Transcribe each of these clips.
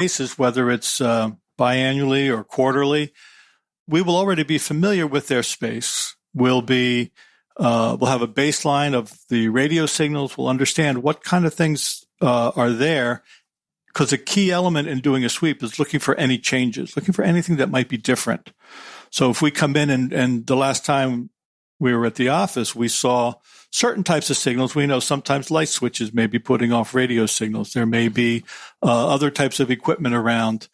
cases, whether it's biannually or quarterly, we will already be familiar with their space. We'll have a baseline of the radio signals. We'll understand what kind of things are there, because a key element in doing a sweep is looking for any changes, looking for anything that might be different. So if we come in and the last time we were at the office, we saw certain types of signals. We know sometimes light switches may be putting off radio signals. There may be other types of equipment around,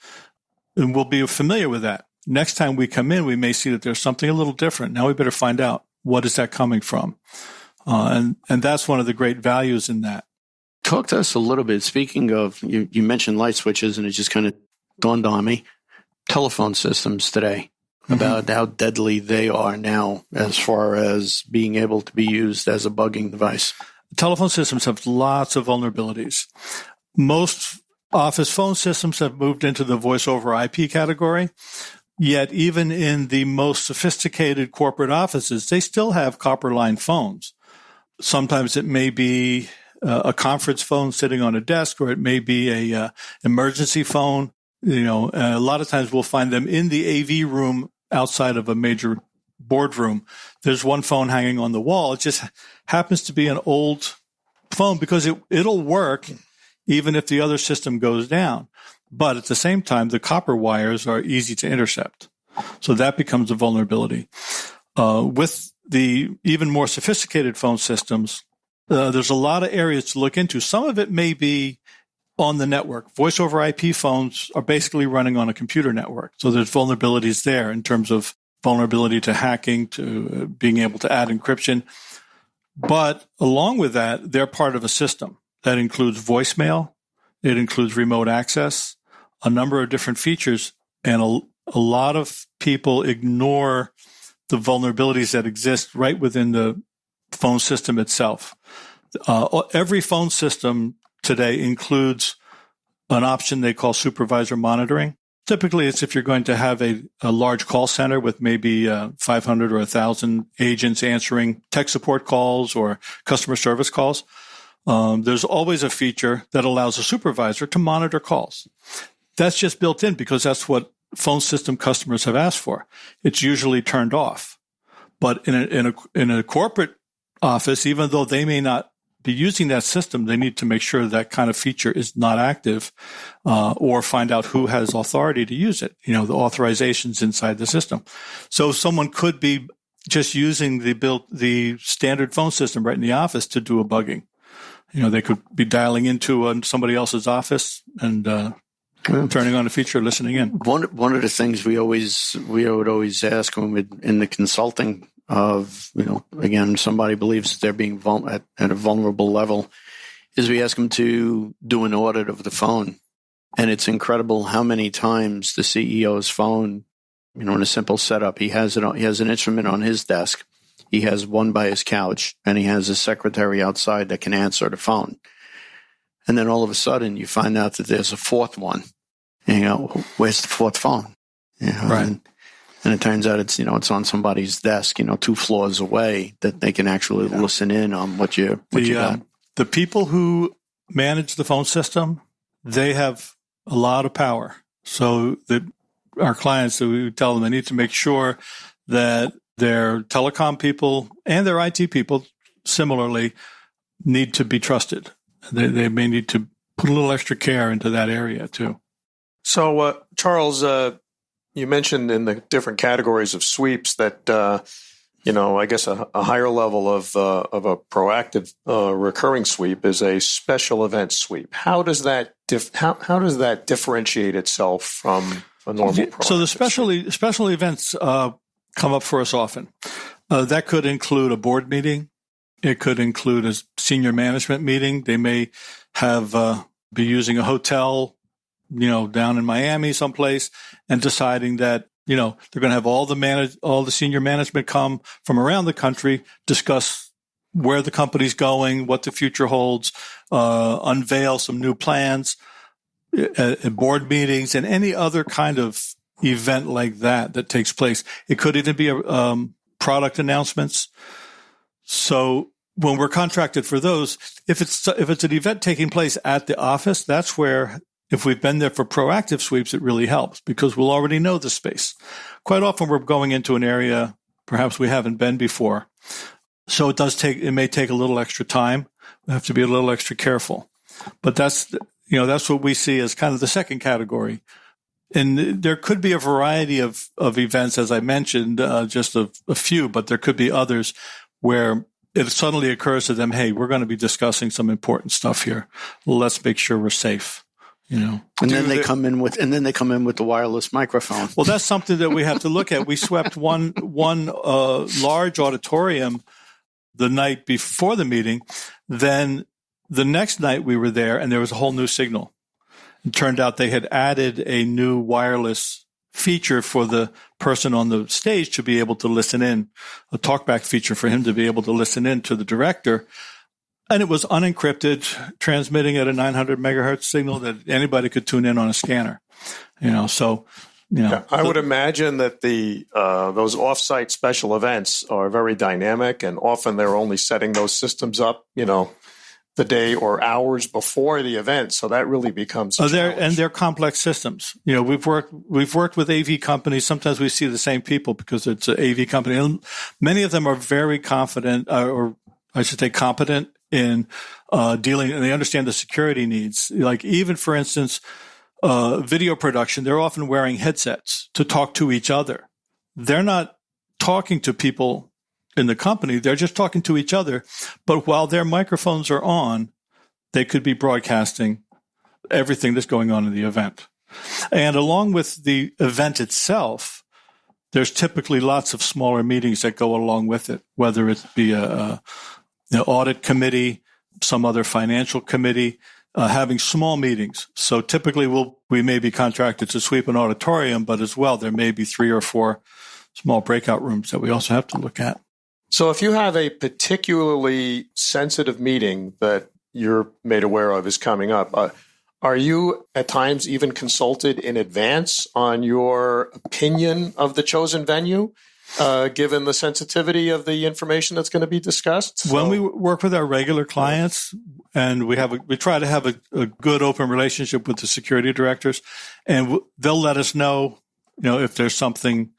and we'll be familiar with that. Next time we come in, we may see that there's something a little different. Now we better find out, what is that coming from? And that's one of the great values in that. Talk to us a little bit. Speaking of, you mentioned light switches, and it just kind of dawned on me. Telephone systems today, about how deadly they are now as far as being able to be used as a bugging device. Telephone systems have lots of vulnerabilities. Most office phone systems have moved into the voice over IP category. Yet even in the most sophisticated corporate offices, they still have copper line phones. Sometimes it may be a conference phone sitting on a desk, or it may be a emergency phone. A lot of times we'll find them in the AV room outside of a major boardroom. There's one phone hanging on the wall. It just happens to be an old phone because it'll work even if the other system goes down. But at the same time, the copper wires are easy to intercept. So that becomes a vulnerability. With the even more sophisticated phone systems, there's a lot of areas to look into. Some of it may be on the network. Voice over IP phones are basically running on a computer network. So there's vulnerabilities there in terms of vulnerability to hacking, to being able to add encryption. But along with that, they're part of a system that includes voicemail. It includes remote access, a number of different features, and a lot of people ignore the vulnerabilities that exist right within the phone system itself. Every phone system today includes an option they call supervisor monitoring. Typically, it's if you're going to have a large call center with maybe 500 or 1,000 agents answering tech support calls or customer service calls. There's always a feature that allows a supervisor to monitor calls. That's just built in because that's what phone system customers have asked for. It's usually turned off. But in a corporate office, even though they may not be using that system, they need to make sure that kind of feature is not active, or find out who has authority to use it, the authorizations inside the system. So someone could be just using the standard phone system right in the office to do a bugging. They could be dialing into somebody else's office and turning on a feature, listening in. One of the things we would always ask when we're in the consulting of, again, somebody believes that they're being at a vulnerable level, is we ask them to do an audit of the phone. And it's incredible how many times the CEO's phone, in a simple setup, he has an instrument on his desk. He has one by his couch, and he has a secretary outside that can answer the phone. And then all of a sudden, you find out that there's a fourth one. And where's the fourth phone? Right. And it turns out it's on somebody's desk, 2 floors away, that they can actually listen in on what you got. The people who manage the phone system, they have a lot of power. So our clients, we tell them they need to make sure that their telecom people and their IT people similarly need to be trusted. They may need to put a little extra care into that area too. So, Charles, you mentioned in the different categories of sweeps that, I guess a higher level of a proactive recurring sweep is a special event sweep. How does that differentiate itself from a normal proactive So the special events come up for us often. That could include a board meeting. It could include a senior management meeting. They may be using a hotel, down in Miami someplace, and deciding that, they're going to have all the senior management come from around the country, discuss where the company's going, what the future holds, unveil some new plans, board meetings, and any other kind of event like that takes place. It could even be product announcements. So when we're contracted for those, if it's an event taking place at the office, that's where If we've been there for proactive sweeps, it really helps because we'll already know the space. Quite often we're going into an area perhaps we haven't been before. So it may take a little extra time. We have to be a little extra careful. But that's what we see as kind of the second category. And there could be a variety of events, as I mentioned, just a few, but there could be others where it suddenly occurs to them, hey, we're going to be discussing some important stuff here. Well, let's make sure we're safe. And then they come in with the wireless microphone. Well, that's something that we have to look at. We swept one large auditorium the night before the meeting. Then the next night we were there, and there was a whole new signal. It turned out they had added a new wireless feature for the person on the stage to be able to listen in, a talkback feature for him to be able to listen in to the director. And it was unencrypted, transmitting at a 900 megahertz signal that anybody could tune in on a scanner. I would imagine that those offsite special events are very dynamic, and often they're only setting those systems up, the day or hours before the event. So that really becomes a challenge. They're complex systems. We've worked with AV companies. Sometimes we see the same people because it's an AV company. And many of them are very confident, or I should say competent in dealing, and they understand the security needs. Like even, for instance, video production, they're often wearing headsets to talk to each other. They're not talking to people in the company. They're just talking to each other. But while their microphones are on, they could be broadcasting everything that's going on in the event. And along with the event itself, there's typically lots of smaller meetings that go along with it, whether it be an audit committee, some other financial committee, having small meetings. So typically we may be contracted to sweep an auditorium, but as well, there may be 3 or 4 small breakout rooms that we also have to look at. So if you have a particularly sensitive meeting that you're made aware of is coming up, are you at times even consulted in advance on your opinion of the chosen venue, given the sensitivity of the information that's going to be discussed? When we work with our regular clients, and we try to have a good open relationship with the security directors, and they'll let us know, if there's something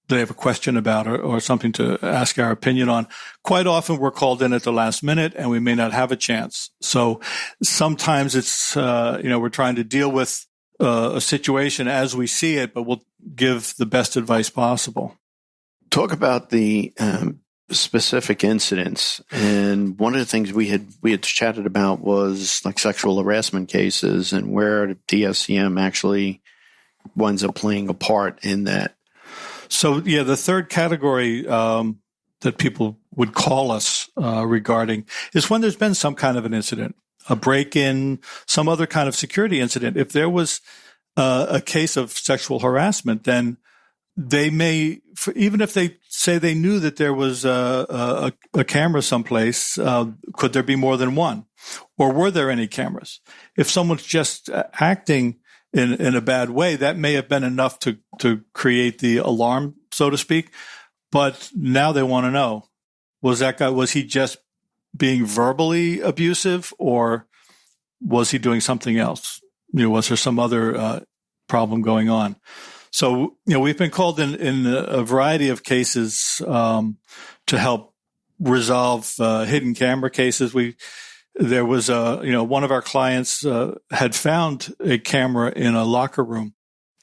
they have a question about or something to ask our opinion on. Quite often we're called in at the last minute and we may not have a chance. So sometimes it's, we're trying to deal with a situation as we see it, but we'll give the best advice possible. Talk about the specific incidents. And one of the things we had chatted about was like sexual harassment cases and where the TSCM actually winds up playing a part in that. So, the third category that people would call us regarding is when there's been some kind of an incident, a break-in, some other kind of security incident. If there was a case of sexual harassment, then they may, even if they say they knew that there was a camera someplace, could there be more than one? Or were there any cameras? If someone's just acting in a bad way, that may have been enough to create the alarm, so to speak. But now they want to know, was he just being verbally abusive, or was he doing something else? Was there some other problem going on? So, we've been called in a variety of cases to help resolve hidden camera cases. There was one of our clients had found a camera in a locker room,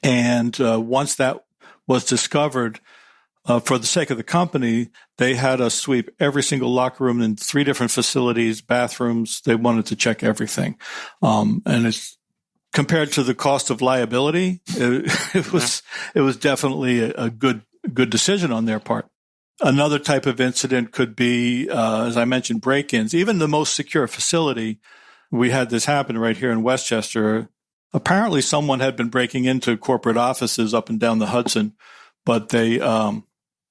and once that was discovered, for the sake of the company, they had us sweep every single locker room in 3 different facilities, bathrooms. They wanted to check everything, and it's compared to the cost of liability, it was definitely a good decision on their part. Another type of incident could be, as I mentioned, break-ins. Even the most secure facility, we had this happen right here in Westchester. Apparently, someone had been breaking into corporate offices up and down the Hudson, but they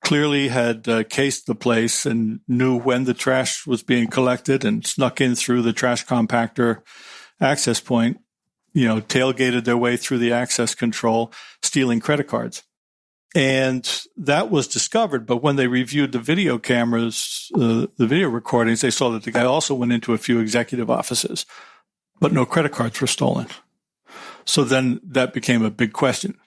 clearly had cased the place and knew when the trash was being collected and snuck in through the trash compactor access point, tailgated their way through the access control, stealing credit cards. And that was discovered. But when they reviewed the video cameras, the video recordings, they saw that the guy also went into a few executive offices, but no credit cards were stolen. So then that became a big question.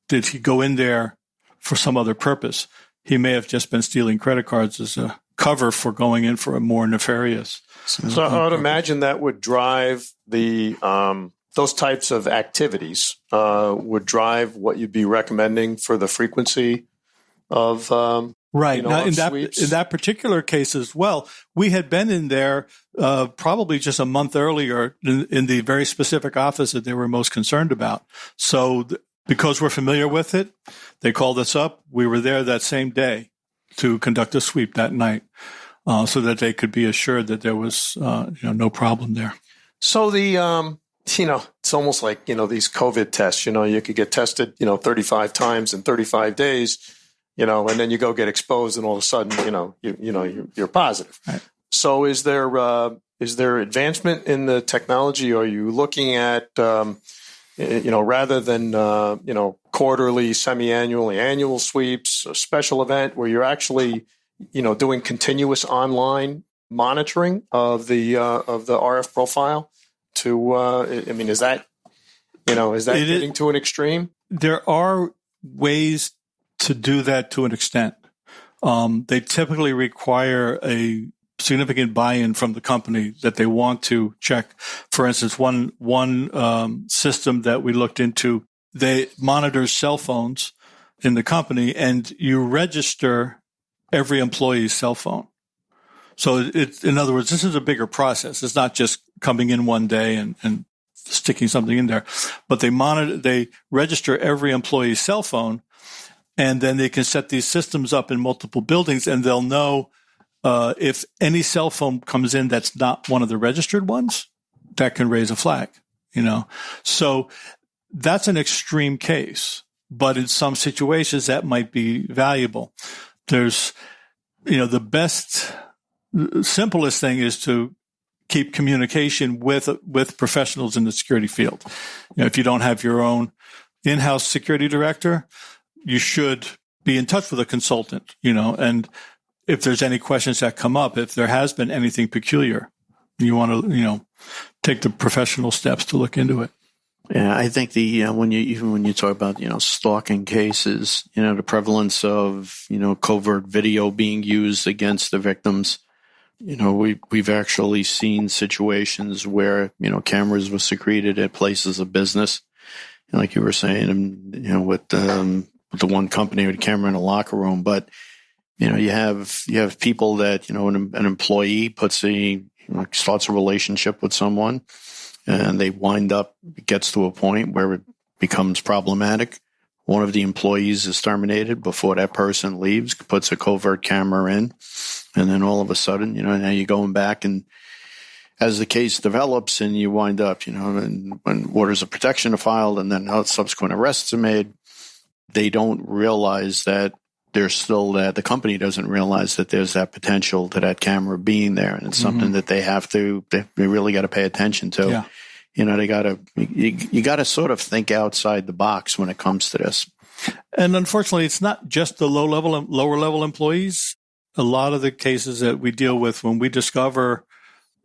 Did he go in there for some other purpose? He may have just been stealing credit cards as a cover for going in for a more nefarious. So I would imagine that would drive the those types of activities would drive what you'd be recommending for the frequency of right. Now, in sweeps. In that particular case as well, we had been in there probably just a month earlier in the very specific office that they were most concerned about. So because we're familiar with it, they called us up. We were there that same day to conduct a sweep that night so that they could be assured that there was no problem there. So the it's almost like these COVID tests. You could get tested 35 times in 35 days. And then you go get exposed, and all of a sudden, you're positive. Right. So is there advancement in the technology? Are you looking at rather than quarterly, semi-annually, annual sweeps, a special event where you're actually doing continuous online monitoring of the RF profile? Is that getting to an extreme? There are ways to do that to an extent. They typically require a significant buy-in from the company that they want to check. For instance, one system that we looked into, they monitor cell phones in the company, and you register every employee's cell phone. So in other words, this is a bigger process. It's not just coming in one day and sticking something in there, but they register every employee's cell phone, and then they can set these systems up in multiple buildings, and they'll know if any cell phone comes in that's not one of the registered ones, that can raise a flag. So that's an extreme case, but in some situations that might be valuable. There's, the simplest thing is to keep communication with professionals in the security field. If you don't have your own in-house security director, you should be in touch with a consultant, and if there's any questions that come up, if there has been anything peculiar, you want to, take the professional steps to look into it. Yeah, I think when you talk about, stalking cases, the prevalence of, covert video being used against the victims, we've actually seen situations where, cameras were secreted at places of business. Like you were saying, with the one company with a camera in a locker room, but you have people that, an employee starts a relationship with someone, and they it gets to a point where it becomes problematic. One of the employees is terminated before that person leaves, puts a covert camera in, and then all of a sudden, now you're going back, and as the case develops and you wind up, and when orders of protection are filed and then subsequent arrests are made, they don't realize that there's still the company doesn't realize that there's that potential to that camera being there. And it's something that they really got to pay attention to. Yeah. You got to sort of think outside the box when it comes to this. And unfortunately, it's not just the lower level employees. A lot of the cases that we deal with, when we discover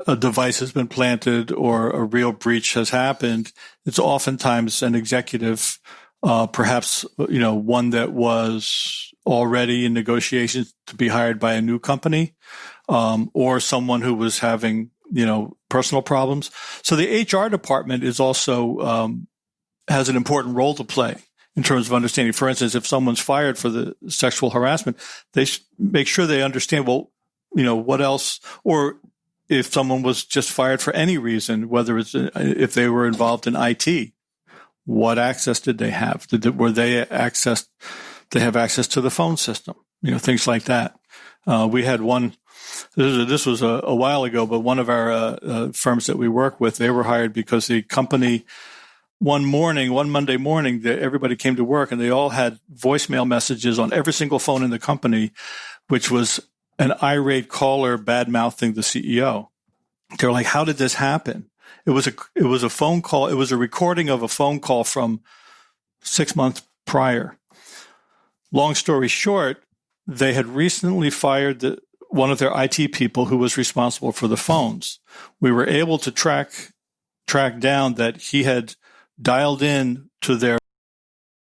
a device has been planted or a real breach has happened, it's oftentimes an executive, perhaps, one that was already in negotiations to be hired by a new company, or someone who was having, personal problems. So the HR department is also, has an important role to play in terms of understanding. For instance, if someone's fired for the sexual harassment, they make sure they understand, what else, or if someone was just fired for any reason, whether it's if they were involved in IT, what access did they have? Were they have access to the phone system? Things like that. We had one. This was a while ago, but one of our firms that we work with, they were hired because the company one Monday morning, everybody came to work and they all had voicemail messages on every single phone in the company, which was an irate caller bad-mouthing the CEO. They were like, "How did this happen?" It was a phone call. It was a recording of a phone call from 6 months prior. Long story short, they had recently fired one of their IT people who was responsible for the phones. We were able to track down that he had dialed in to their